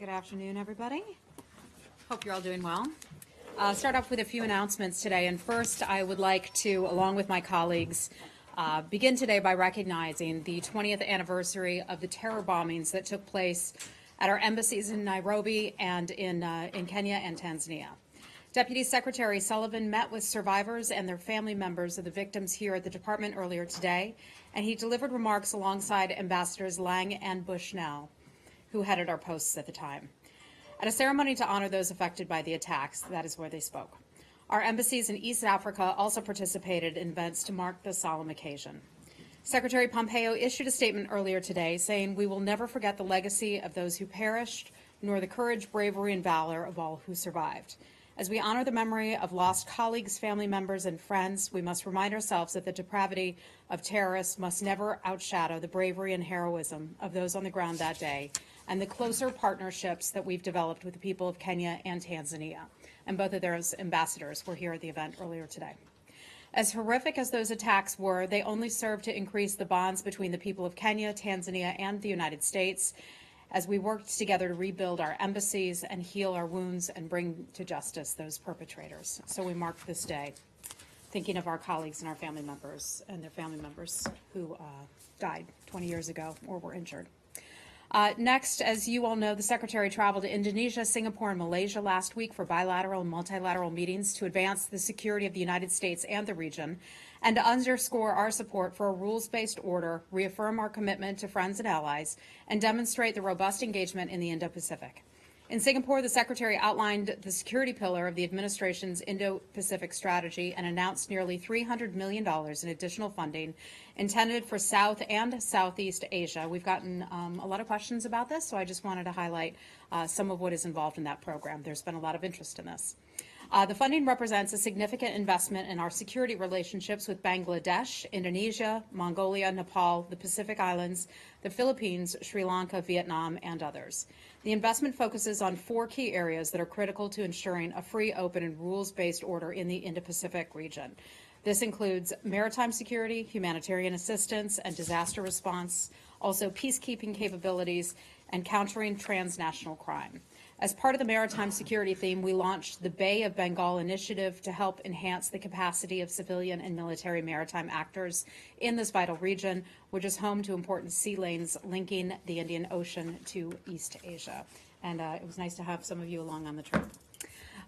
Good afternoon, everybody. Hope you're all doing well. Start off with a few announcements today. And first, I would like to, along with my colleagues, begin today by recognizing the 20th anniversary of the terror bombings that took place at our embassies in Nairobi and in Kenya and Tanzania. Deputy Secretary Sullivan met with survivors and their family members of the victims here at the department earlier today, and he delivered remarks alongside Ambassadors Lang and Bushnell, who headed our posts at the time. At a ceremony to honor those affected by the attacks, that is where they spoke. Our embassies in East Africa also participated in events to mark this solemn occasion. Secretary Pompeo issued a statement earlier today saying, "We will never forget the legacy of those who perished, nor the courage, bravery, and valor of all who survived. As we honor the memory of lost colleagues, family members, and friends, we must remind ourselves that the depravity of terrorists must never outshadow the bravery and heroism of those on the ground that day and the closer partnerships that we've developed with the people of Kenya and Tanzania." And both of those ambassadors were here at the event earlier today. As horrific as those attacks were, they only served to increase the bonds between the people of Kenya, Tanzania, and the United States as we worked together to rebuild our embassies and heal our wounds and bring to justice those perpetrators. So we mark this day thinking of our colleagues and our family members and their family members who died 20 years ago or were injured. Next, as you all know, the Secretary traveled to Indonesia, Singapore, and Malaysia last week for bilateral and multilateral meetings to advance the security of the United States and the region, and to underscore our support for a rules-based order, reaffirm our commitment to friends and allies, and demonstrate the robust engagement in the Indo-Pacific. In Singapore, the Secretary outlined the security pillar of the administration's Indo-Pacific strategy and announced nearly $300 million in additional funding intended for South and Southeast Asia. We've gotten a lot of questions about this, so I just wanted to highlight some of what is involved in that program. There's been a lot of interest in this. The funding represents a significant investment in our security relationships with Bangladesh, Indonesia, Mongolia, Nepal, the Pacific Islands, the Philippines, Sri Lanka, Vietnam, and others. The investment focuses on 4 key areas that are critical to ensuring a free, open, and rules-based order in the Indo-Pacific region. This includes maritime security, humanitarian assistance, and disaster response, also peacekeeping capabilities, and countering transnational crime. As part of the maritime security theme, we launched the Bay of Bengal initiative to help enhance the capacity of civilian and military maritime actors in this vital region, which is home to important sea lanes linking the Indian Ocean to East Asia. And it was nice to have some of you along on the trip.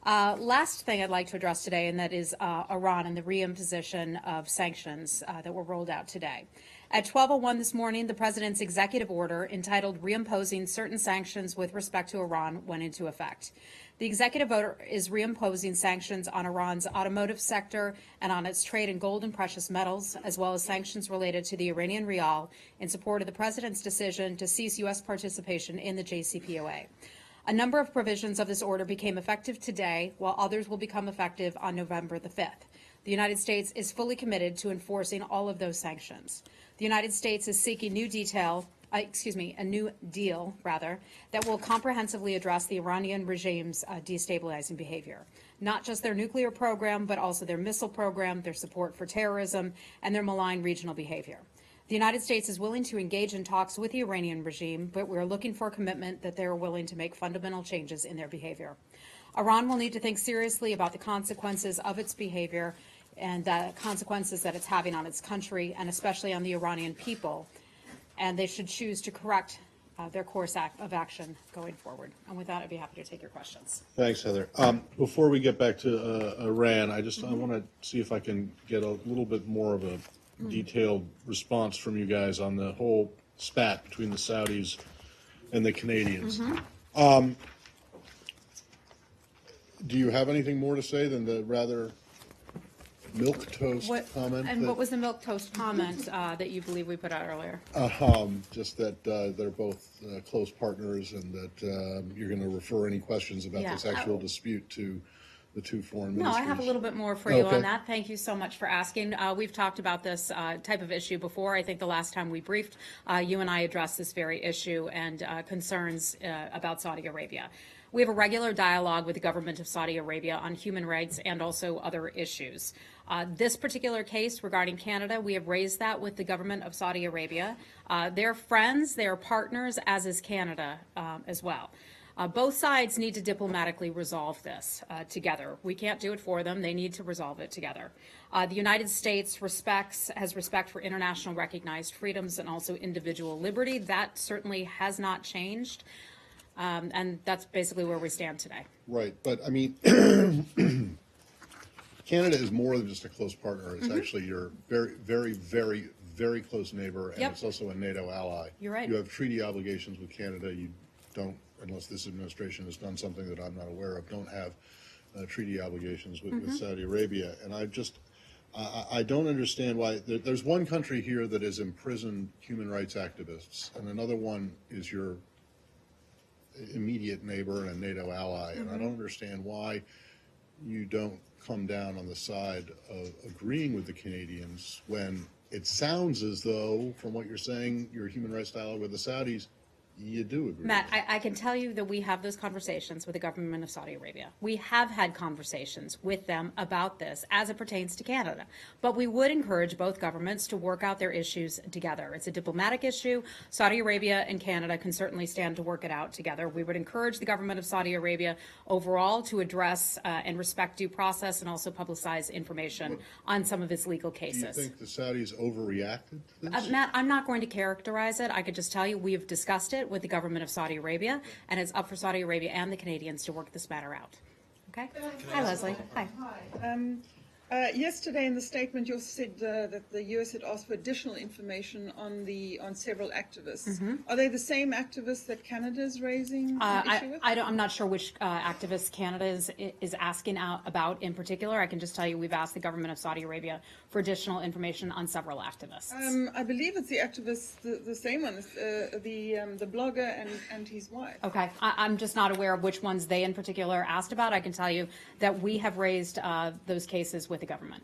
Last thing I'd like to address today, and that is Iran and the reimposition of sanctions that were rolled out today. At 12:01 this morning, the President's executive order entitled Reimposing Certain Sanctions with Respect to Iran went into effect. The executive order is reimposing sanctions on Iran's automotive sector and on its trade in gold and precious metals, as well as sanctions related to the Iranian rial in support of the President's decision to cease U.S. participation in the JCPOA. A number of provisions of this order became effective today, while others will become effective on November the 5th. The United States is fully committed to enforcing all of those sanctions. The United States is seeking a new deal, that will comprehensively address the Iranian regime's destabilizing behavior. Not just their nuclear program, but also their missile program, their support for terrorism, and their malign regional behavior. The United States is willing to engage in talks with the Iranian regime, but we're looking for a commitment that they're willing to make fundamental changes in their behavior. Iran will need to think seriously about the consequences of its behavior and the consequences that it's having on its country, and especially on the Iranian people, and they should choose to correct their course of action going forward. And with that, I'd be happy to take your questions. Thanks, Heather. Before we get back to Iran, I want to see if I can get a little bit more of a detailed response from you guys on the whole spat between the Saudis and the Canadians. Do you have anything more to say than the rather milquetoast comment? And what was the milquetoast comment that you believe we put out earlier? Just that they're both close partners, and that you're going to refer any questions about this actual dispute to the two foreign ministries. No, I have a little bit more for you on that. Thank you so much for asking. We've talked about this type of issue before. I think the last time we briefed, you and I addressed this very issue and concerns about Saudi Arabia. We have a regular dialogue with the government of Saudi Arabia on human rights and also other issues. This particular case regarding Canada, we have raised that with the government of Saudi Arabia. They're friends, they're partners, as is Canada as well. Both sides need to diplomatically resolve this together. We can't do it for them. They need to resolve it together. The United States has respect for international recognized freedoms and also individual liberty. That certainly has not changed. And that's basically where we stand today. Right, but I mean, Canada is more than just a close partner. It's actually your very, very, very, very close neighbor, and it's also a NATO ally. You're right. You have treaty obligations with Canada. You don't, unless this administration has done something that I'm not aware of, don't have treaty obligations with Saudi Arabia. And I don't understand why. There's one country here that has imprisoned human rights activists, and another one is your immediate neighbor and a NATO ally. And I don't understand why you don't come down on the side of agreeing with the Canadians when it sounds as though, from what you're saying, your human rights dialogue with the Saudis, you do agree. Matt, I can tell you that we have those conversations with the government of Saudi Arabia. We have had conversations with them about this as it pertains to Canada. But we would encourage both governments to work out their issues together. It's a diplomatic issue. Saudi Arabia and Canada can certainly stand to work it out together. We would encourage the government of Saudi Arabia overall to address and respect due process and also publicize information on some of its legal cases. Do you think the Saudis overreacted to this? Matt, I'm not going to characterize it. I could just tell you we have discussed it with the government of Saudi Arabia, and it's up for Saudi Arabia and the Canadians to work this matter out. Okay? Hi, Leslie. Hi. Hi. Yesterday in the statement, you said that the U.S. had asked for additional information on several activists. Are they the same activists that Canada is raising an issue with? I'm not sure which activists Canada is asking about in particular. I can just tell you we've asked the government of Saudi Arabia for additional information on several activists. I believe it's the activists, the same one, the blogger and his wife. Okay, I'm just not aware of which ones they in particular asked about. I can tell you that we have raised those cases with the government.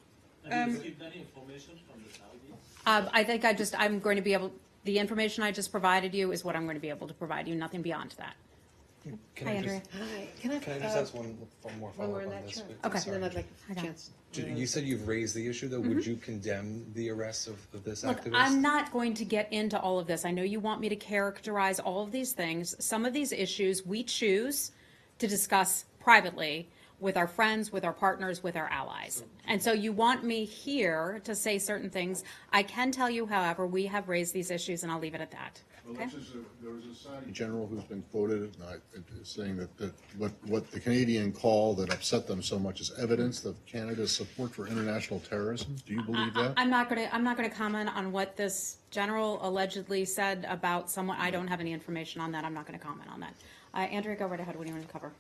Have you received any information from the Saudis? I think I'm going to be able, the information I just provided you is what I'm going to be able to provide you, nothing beyond that. Hi, Andrea. Hi. Can I just ask one more follow-up on this? Sure. Okay. Sorry. And then I'd like a Okay. chance. You said you've raised the issue, though. Would you condemn the arrest of this Look, activist? I'm not going to get into all of this. I know you want me to characterize all of these things. Some of these issues we choose to discuss privately with our friends, with our partners, with our allies. And so you want me here to say certain things. I can tell you, however, we have raised these issues, and I'll leave it at that. Well, Okay? there was a Saudi general who's been quoted saying that what the Canadian call that upset them so much is evidence of Canada's support for international terrorism. Do you believe that? I'm not going to comment on what this general allegedly said about someone. I don't have any information on that. I'm not going to comment on that. Andrea, go right ahead. What do you want to cover?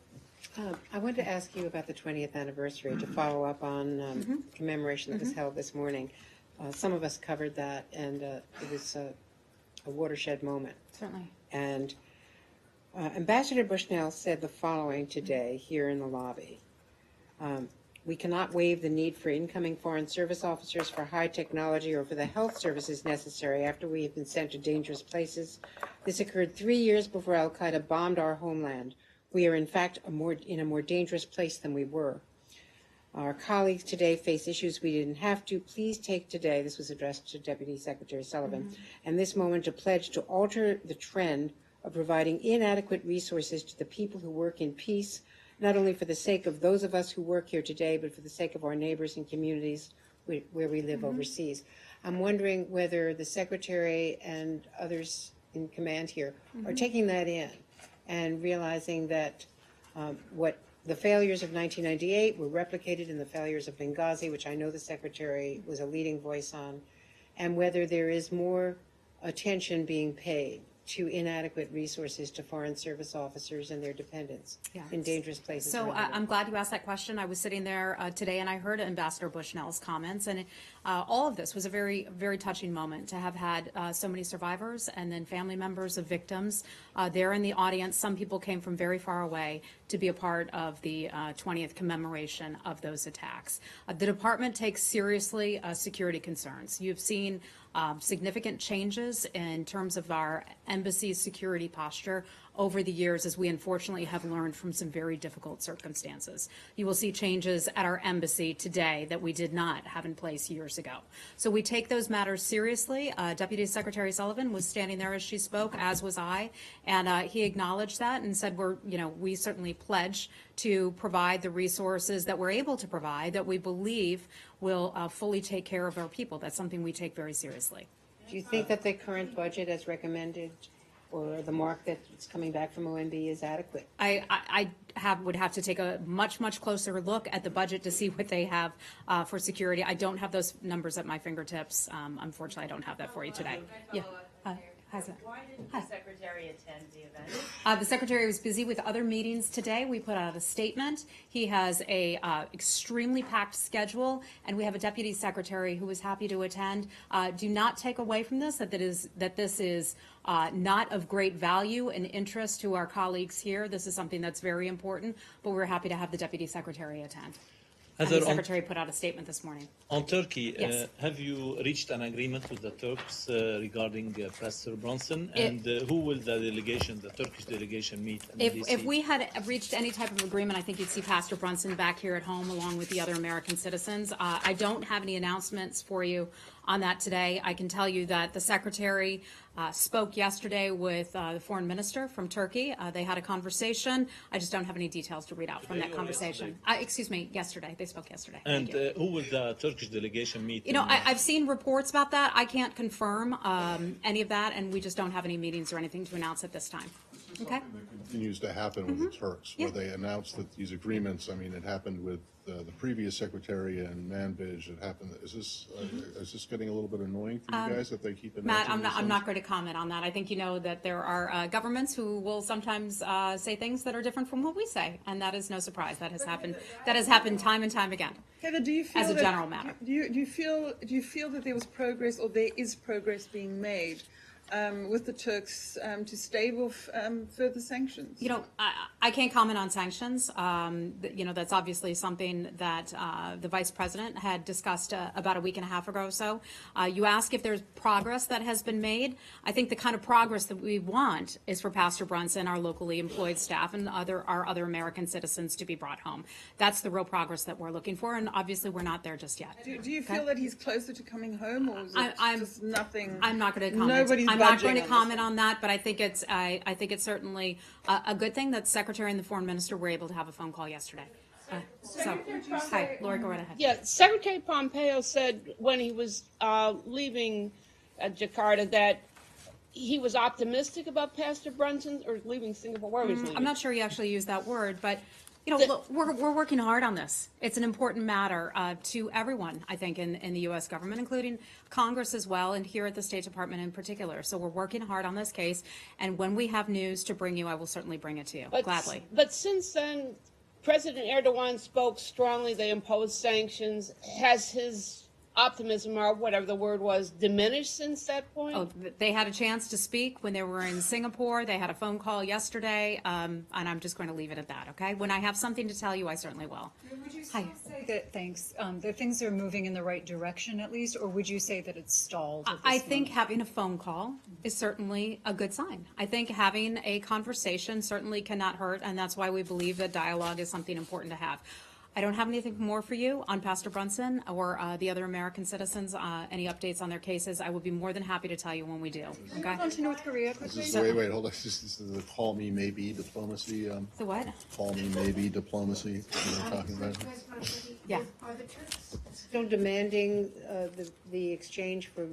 I wanted to ask you about the 20th anniversary to follow up on commemoration that was held this morning. Some of us covered that, and it was a watershed moment. Certainly. And Ambassador Bushnell said the following today here in the lobby. We cannot waive the need for incoming Foreign Service officers for high technology or for the health services necessary after we have been sent to dangerous places. This occurred 3 years before al-Qaeda bombed our homeland. We are, in fact, in a more dangerous place than we were. Our colleagues today face issues we didn't have to. Please take today, this was addressed to Deputy Secretary Sullivan, and this moment to pledge to alter the trend of providing inadequate resources to the people who work in peace, not only for the sake of those of us who work here today, but for the sake of our neighbors and communities where we live overseas. I'm wondering whether the Secretary and others in command here are taking that in and realizing that what the failures of 1998 were replicated in the failures of Benghazi, which I know the Secretary was a leading voice on, and whether there is more attention being paid to inadequate resources to Foreign Service officers and their dependents in dangerous places. So around the world. I'm glad you asked that question. I was sitting there today and I heard Ambassador Bushnell's comments, and all of this was a very, very touching moment to have had so many survivors and then family members of victims there in the audience. Some people came from very far away to be a part of the 20th commemoration of those attacks. The department takes seriously security concerns. You've seen significant changes in terms of our embassy's security posture over the years as we unfortunately have learned from some very difficult circumstances. You will see changes at our embassy today that we did not have in place years ago. So we take those matters seriously. Deputy Secretary Sullivan was standing there as she spoke, as was I, and he acknowledged that and said we certainly pledge to provide the resources that we're able to provide that we believe will fully take care of our people. That's something we take very seriously. Do you think that the current budget as recommended or the mark that's coming back from OMB is adequate? I would have to take a much closer look at the budget to see what they have for security. I don't have those numbers at my fingertips. Unfortunately, I don't have that for you today. Yeah. Why didn't the Secretary attend the event? The Secretary was busy with other meetings today. We put out a statement. He has a extremely packed schedule, and we have a Deputy Secretary who is happy to attend. Do not take away from this that this is not of great value and interest to our colleagues here. This is something that's very important, but we're happy to have the Deputy Secretary attend. And the Secretary put out a statement this morning. On Turkey, Yes. have you reached an agreement with the Turks regarding Pastor Brunson? And who will the Turkish delegation meet in If DC? we had reached any type of agreement, I think you'd see Pastor Brunson back here at home along with the other American citizens. I don't have any announcements for you on that today. I can tell you that the Secretary spoke yesterday with the Foreign Minister from Turkey. They had a conversation. I just don't have any details to read out from that conversation. Yesterday. They spoke yesterday. And Thank you. who will the Turkish delegation meet? You know, I've seen reports about that. I can't confirm any of that, and we just don't have any meetings or anything to announce at this time. Okay? That continues to happen with the Turks, where they announced that these agreements, I mean, it happened with the previous secretary and Manbij. It happened, is this getting a little bit annoying for you guys that they keep announcing? Matt, I'm not going to comment on that. I think you know that there are governments who will sometimes say things that are different from what we say, and that is no surprise. That has happened. That has happened time and time again. Heather, do you feel As a general matter. Do you feel that there was progress, or there is progress being made with the Turks to stave off further sanctions? You know, I can't comment on sanctions. You know, that's obviously something that the Vice President had discussed about a week and a half ago or so. You ask if there's progress that has been made. I think the kind of progress that we want is for Pastor Brunson, our locally employed staff, and our other American citizens to be brought home. That's the real progress that we're looking for, and obviously we're not there just yet. Do you feel that he's closer to coming home, or is it just nothing? I'm not going to comment. Nobody's I'm not going to budging on comment on that, but I think it's certainly a good thing that Secretary and the Foreign Minister were able to have a phone call yesterday. Hi, Lori, go right ahead. Yeah, Secretary Pompeo said when he was leaving Jakarta that he was optimistic about Pastor Brunson, or leaving Singapore. Where was he leaving? I'm not sure he actually used that word, but you know, look, we're working hard on this. It's an important matter to everyone, I think, in the U.S. government, including Congress as well, and here at the State Department in particular. So we're working hard on this case, and when we have news to bring you, I will certainly bring it to you, gladly. But since then, President Erdogan spoke strongly. They imposed sanctions. Has his optimism, or whatever the word was, diminished since that point? Oh, they had a chance to speak when they were in Singapore. They had a phone call yesterday, and I'm just going to leave it at that, okay? When I have something to tell you, I certainly will. Would you still say that, that things are moving in the right direction at least, or would you say that it's stalled at this I think moment? having a phone call is certainly a good sign. I think having a conversation certainly cannot hurt, and that's why we believe that dialogue is something important to have. I don't have anything more for you on Pastor Brunson or the other American citizens, any updates on their cases. I would be more than happy to tell you when we do, okay? Move on to North Korea quickly. Wait, hold on. This is the call me maybe diplomacy. The what? Call me maybe diplomacy we're talking about. Yeah. Are the Turks still demanding the exchange for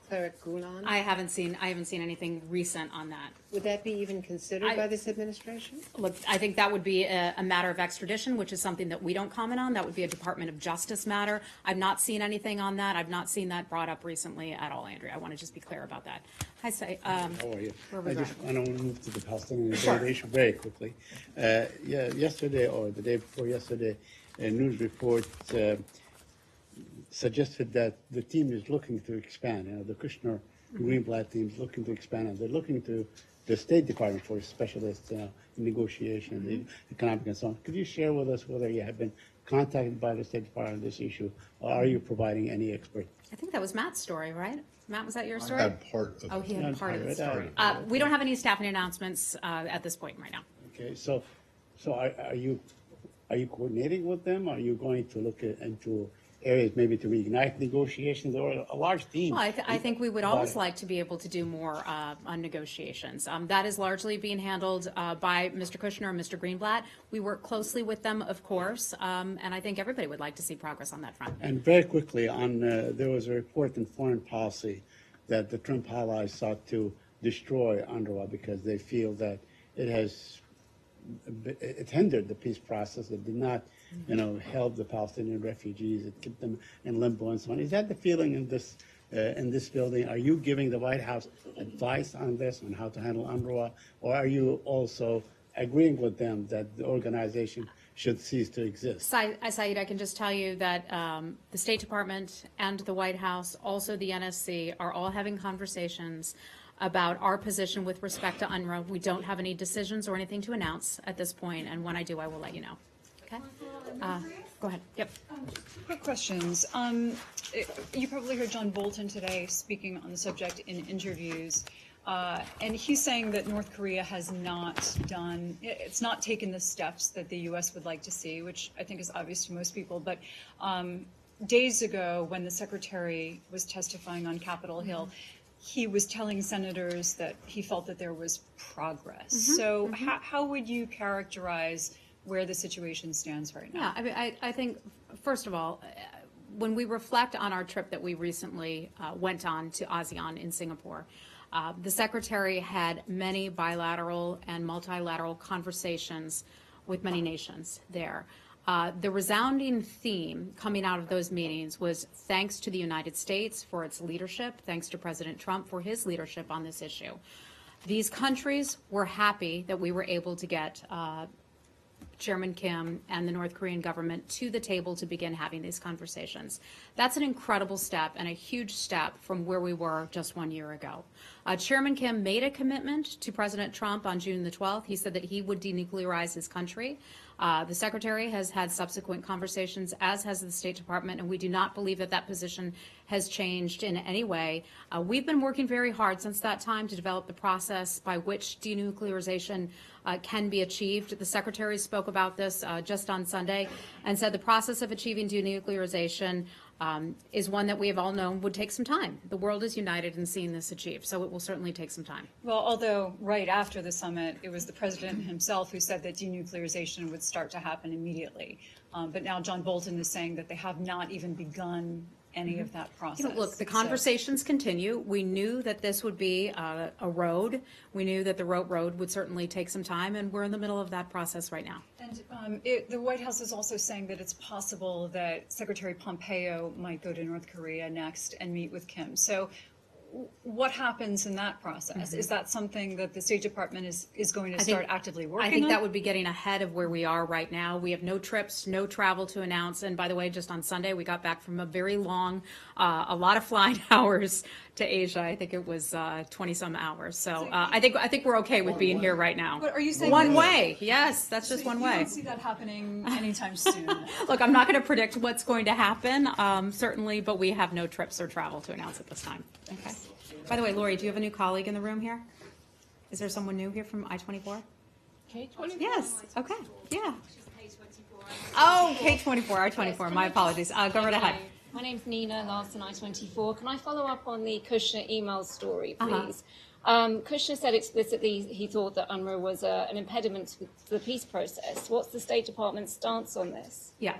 cleric Gulen? I haven't seen anything recent on that. Would that be even considered by this administration? Look, I think that would be a matter of extradition, which is something that we don't comment on. That would be a Department of Justice matter. I've not seen anything on that. I've not seen that brought up recently at all, Andrea. I want to just be clear about that. Hi, say, How are you? where we I going? just want to move to the Palestinian Sure. delegation very quickly. Yesterday or the day before yesterday, a news report suggested that the team is looking to expand. The Kushner Greenblatt team is looking to expand, and they're looking to the State Department for specialists in negotiation, the economic and so on. Could you share with us whether you have been contacted by the State Department on this issue, or are you providing any expert? I think that was Matt's story, right? Matt, was that your story? I had part of Oh, he it. had part of the Yeah, story. part We don't have any staffing announcements at this point right now. Okay, so are you coordinating with them? Are you going to look into areas maybe to reignite negotiations, or a large team? Well, I think we would always like to be able to do more on negotiations. That is largely being handled by Mr. Kushner and Mr. Greenblatt. We work closely with them, of course, and I think everybody would like to see progress on that front. And very quickly, there was a report in Foreign Policy that the Trump allies sought to destroy UNRWA because they feel that it hindered the peace process. It did not, help the Palestinian refugees. It kept them in limbo and so on. Is that the feeling in this building? Are you giving the White House advice on this, on how to handle UNRWA, or are you also agreeing with them that the organization should cease to exist? Saeed, I can just tell you that the State Department and the White House, also the NSC, are all having conversations about our position with respect to UNRWA. We don't have any decisions or anything to announce at this point, and when I do, I will let you know. Okay? Go ahead. Yep. Quick questions. You probably heard John Bolton today speaking on the subject in interviews, and he's saying that North Korea has not taken the steps that the U.S. would like to see, which I think is obvious to most people. But days ago, when the Secretary was testifying on Capitol Hill, he was telling senators that he felt that there was progress. So how would you characterize where the situation stands right now? Yeah, I mean, I think, first of all, when we reflect on our trip that we recently went on to ASEAN in Singapore, the Secretary had many bilateral and multilateral conversations with many nations there. The resounding theme coming out of those meetings was thanks to the United States for its leadership, thanks to President Trump for his leadership on this issue. These countries were happy that we were able to get Chairman Kim and the North Korean government to the table to begin having these conversations. That's an incredible step and a huge step from where we were just 1 year ago. Chairman Kim made a commitment to President Trump on June the 12th. He said that he would denuclearize his country. The Secretary has had subsequent conversations, as has the State Department, and we do not believe that that position has changed in any way. We've been working very hard since that time to develop the process by which denuclearization can be achieved. The Secretary spoke about this just on Sunday and said the process of achieving denuclearization is one that we have all known would take some time. The world is united in seeing this achieved, so it will certainly take some time. Well, although right after the summit, it was the president himself who said that denuclearization would start to happen immediately. But now John Bolton is saying that they have not even begun any of that process. Look, the conversations continue. We knew that this would be a road. We knew that the road would certainly take some time, and we're in the middle of that process right now. And the White House is also saying that it's possible that Secretary Pompeo might go to North Korea next and meet with Kim. So what happens in that process? Is that something that the State Department is going to start actively working on? I think that would be getting ahead of where we are right now. We have no trips, no travel to announce. And by the way, just on Sunday, we got back from a very long, a lot of flying hours to Asia. I think it was 20-some hours. So I think we're okay with being here right now. But are you saying one way? Yes, that's just one you way. don't see that happening anytime soon? Look, I'm not going to predict what's going to happen, certainly, but we have no trips or travel to announce at this time. Okay. By the way, Lori, do you have a new colleague in the room here? Is there someone new here from I-24? K-24? Yes. Okay. Yeah. Oh, K-24, I-24. My apologies. Go right ahead. My name's Nina Larson, I-24. Can I follow up on the Kushner email story, please? Kushner said explicitly he thought that UNRWA was an impediment to the peace process. What's the State Department's stance on this? Yeah,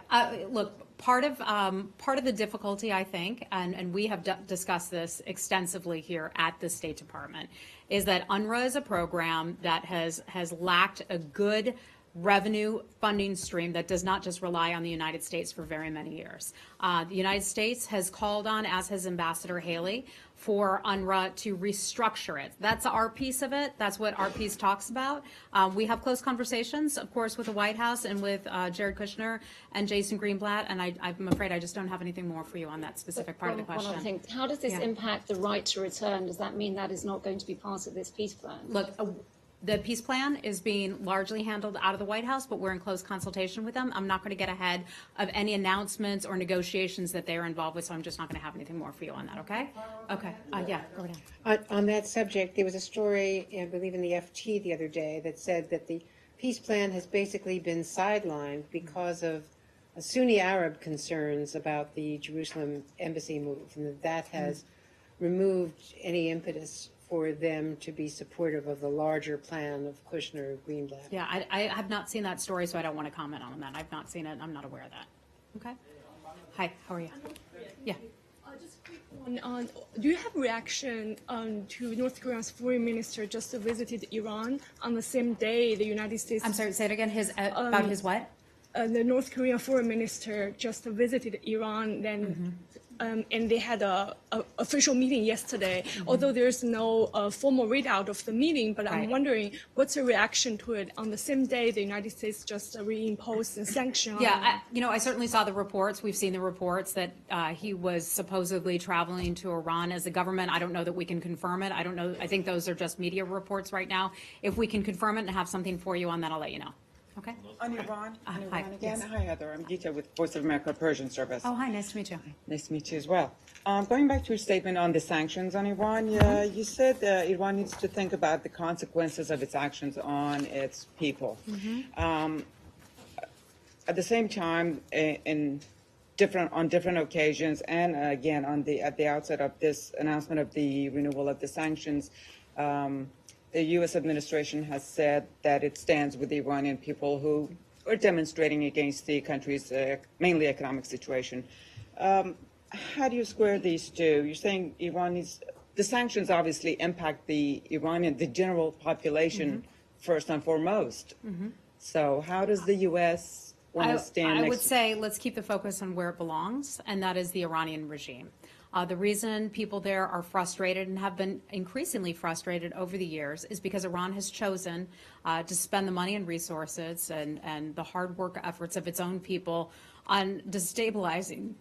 look, part of the difficulty, I think, and we have discussed this extensively here at the State Department, is that UNRWA is a program that has lacked a good revenue funding stream that does not just rely on the United States for very many years. The United States has called on, as has Ambassador Haley, for UNRWA to restructure it. That's our piece of it. That's what our piece talks about. We have close conversations, of course, with the White House and with Jared Kushner and Jason Greenblatt, and I'm afraid I just don't have anything more for you on that specific part of the question. One other thing. How does this impact the right to return? Does that mean that is not going to be part of this peace plan? Look, The peace plan is being largely handled out of the White House, but we're in close consultation with them. I'm not going to get ahead of any announcements or negotiations that they're involved with, so I'm just not going to have anything more for you on that, okay? Okay, yeah, go ahead. On that subject, there was a story, I believe in the FT the other day, that said that the peace plan has basically been sidelined because of Sunni Arab concerns about the Jerusalem embassy move, and that has removed any impetus for them to be supportive of the larger plan of Kushner-Greenblatt. Yeah, I have not seen that story, so I don't want to comment on that. I've not seen it, I'm not aware of that. Okay? Hi, how are you? Yeah. Just a quick one. Do you have reaction to North Korea's foreign minister just visited Iran on the same day the United States... I'm sorry, say it again, about his what? The North Korean foreign minister just visited Iran, then and they had a official meeting yesterday. Although there's no formal readout of the meeting, but I'm wondering what's the reaction to it on the same day the United States just reimposed a sanction. Yeah, I certainly saw the reports. We've seen the reports that he was supposedly traveling to Iran as a government. I don't know that we can confirm it. I don't know. I think those are just media reports right now. If we can confirm it and have something for you on that, I'll let you know. Okay. On Iran, Hi, again. yes. Hi, Heather. I'm Gita with Voice of America Persian Service. Oh, hi, nice to meet you. Nice to meet you as well. Going back to your statement on the sanctions on Iran, you said Iran needs to think about the consequences of its actions on its people. At the same time, on different occasions, and again at the outset of this announcement of the renewal of the sanctions, the U.S. administration has said that it stands with the Iranian people who are demonstrating against the country's mainly economic situation. How do you square these two? You're saying Iran needs the sanctions obviously impact the general population first and foremost. So how does the U.S. want to stand? I would say let's keep the focus on where it belongs, and that is the Iranian regime. The reason people there are frustrated and have been increasingly frustrated over the years is because Iran has chosen to spend the money and resources and the hard work efforts of its own people on destabilizing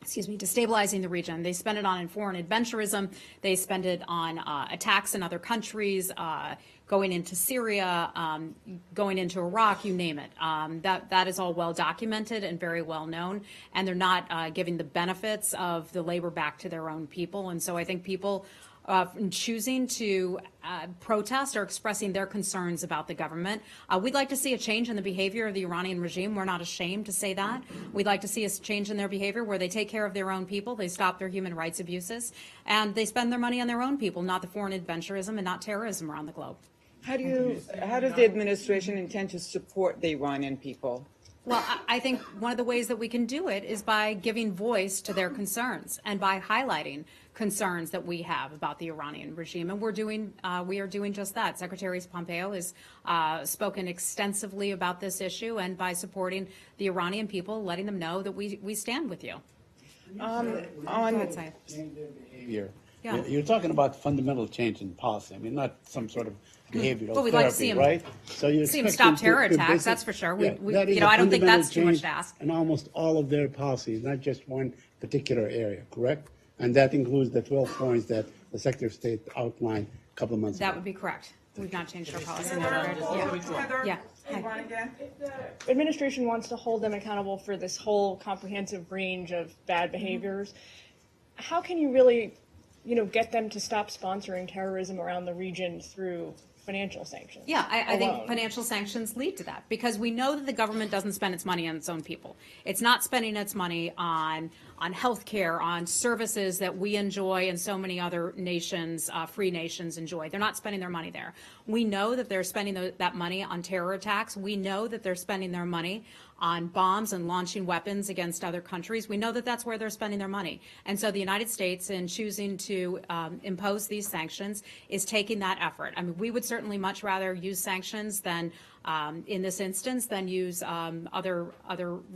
destabilizing the region. They spend it on foreign adventurism. They spend it on attacks in other countries, going into Syria, going into Iraq, you name it. That is all well documented and very well known, and they're not giving the benefits of the labor back to their own people. And so I think people choosing to protest or expressing their concerns about the government. We'd like to see a change in the behavior of the Iranian regime. We're not ashamed to say that. We'd like to see a change in their behavior where they take care of their own people, they stop their human rights abuses, and they spend their money on their own people, not the foreign adventurism and not terrorism around the globe. How does the administration intend to support the Iranian people? Well, I think one of the ways that we can do it is by giving voice to their concerns and by highlighting concerns that we have about the Iranian regime, and we are doing just that. Secretary Pompeo has spoken extensively about this issue, and by supporting the Iranian people, letting them know that we stand with you. Behavior. Yeah. You're talking about fundamental change in policy. I mean, not some sort of behavioral Well, we'd therapy, like to see him, right? So you see him stop terror attacks, that's for sure. I don't think that's too much to ask. In almost all of their policies, not just one particular area, correct? And that includes the 12 points that the Secretary of State outlined a couple of months ago. That would be correct. We've not changed our policy. Yeah. The administration wants to hold them accountable for this whole comprehensive range of bad behaviors. How can you really, get them to stop sponsoring terrorism around the region through financial sanctions? Yeah, I think financial sanctions lead to that because we know that the government doesn't spend its money on its own people. It's not spending its money on health care, on services that we enjoy and so many other nations, free nations enjoy. They're not spending their money there. We know that they're spending that money on terror attacks. We know that they're spending their money on bombs and launching weapons against other countries. We know that that's where they're spending their money. And so the United States, in choosing to impose these sanctions, is taking that effort. I mean, we would certainly much rather use sanctions than in this instance than use other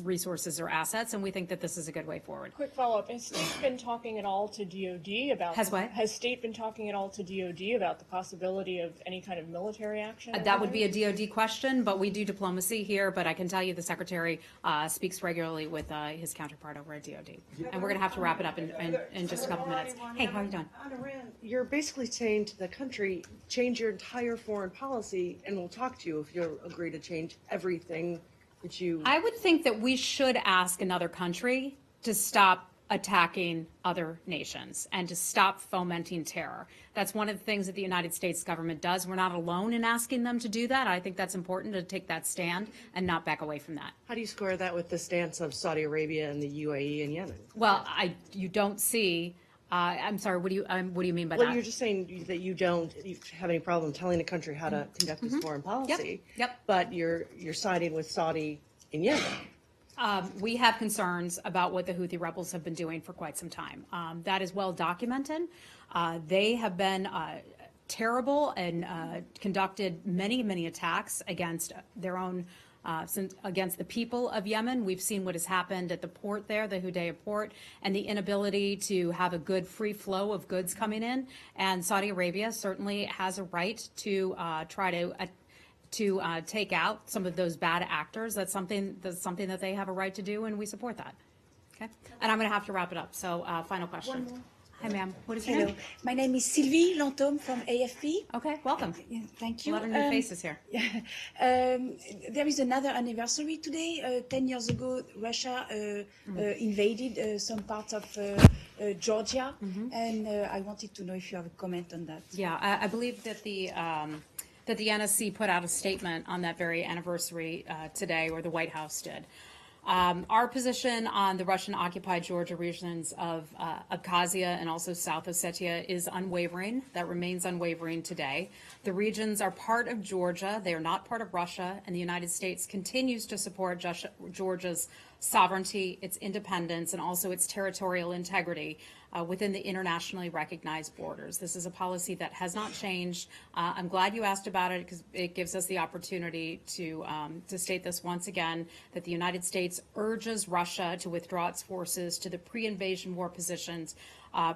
resources or assets, and we think that this is a good way forward. Quick follow-up. Has State been talking at all to DOD about? Has what? Has State been talking at all to DOD about the possibility of any kind of military action? That would be a DOD question, but we do diplomacy here. But I can tell you the Secretary speaks regularly with his counterpart over at DOD. And we're going to have to wrap it up in just a couple minutes. Hey, how are you doing? On Iran, you're basically saying to the country, change your entire foreign policy, and we'll talk to you if you agree to change everything that you... I would think that we should ask another country to stop attacking other nations and to stop fomenting terror. That's one of the things that the United States government does. We're not alone in asking them to do that. I think that's important to take that stand and not back away from that. How do you square that with the stance of Saudi Arabia and the UAE and Yemen? Well, you don't see... I'm sorry, what do you mean by that? Well, you're just saying that you don't have any problem telling a country how to conduct its foreign policy. Yep. But you're siding with Saudi in Yemen. We have concerns about what the Houthi rebels have been doing for quite some time. That is well documented. They have been terrible and conducted many attacks against their own against the people of Yemen. We've seen what has happened at the port there, the Hudaydah port, and the inability to have a good free flow of goods coming in. And Saudi Arabia certainly has a right to try to take out some of those bad actors. That's something that they have a right to do, and we support that. Okay, and I'm going to have to wrap it up. So, final question. Hi, ma'am. What is your name? My name is Sylvie Lantôme from AFP. Okay, welcome. Thank you. A lot of new faces here. There is another anniversary today. 10 years ago, Russia invaded some parts of Georgia, and I wanted to know if you have a comment on that. Yeah, I believe that the NSC put out a statement on that very anniversary today, or the White House did. Our position on the Russian-occupied Georgia regions of Abkhazia and also South Ossetia is unwavering. That remains unwavering today. The regions are part of Georgia. They are not part of Russia, and the United States continues to support Georgia's sovereignty, its independence, and also its territorial integrity within the internationally recognized borders. This is a policy that has not changed. I'm glad you asked about it because it gives us the opportunity to state this once again, that the United States urges Russia to withdraw its forces to the pre-invasion war positions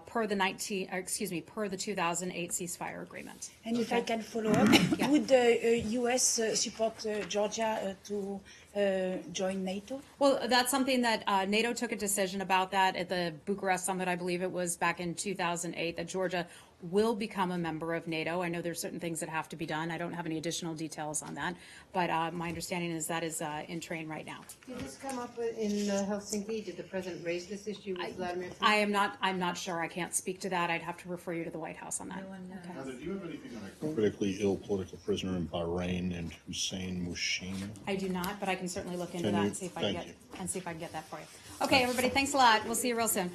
per the 2008 ceasefire agreement. And if I can follow up, would the U.S. support Georgia to join NATO? Well, that's something that NATO took a decision about that at the Bucharest summit, I believe it was back in 2008, that Georgia will become a member of NATO. I know there's certain things that have to be done. I don't have any additional details on that, but my understanding is that is in train right now. Did this come up in Helsinki? Did the president raise this issue with Vladimir Putin? I'm not sure. I can't speak to that. I'd have to refer you to the White House on that. Heather, do you have anything on a critically ill political prisoner in Bahrain named Hussein Mushin? I do not, but I can certainly look into Can that you? and see if I Thank can you. get that for you. Okay, everybody, thanks a lot. We'll see you real soon.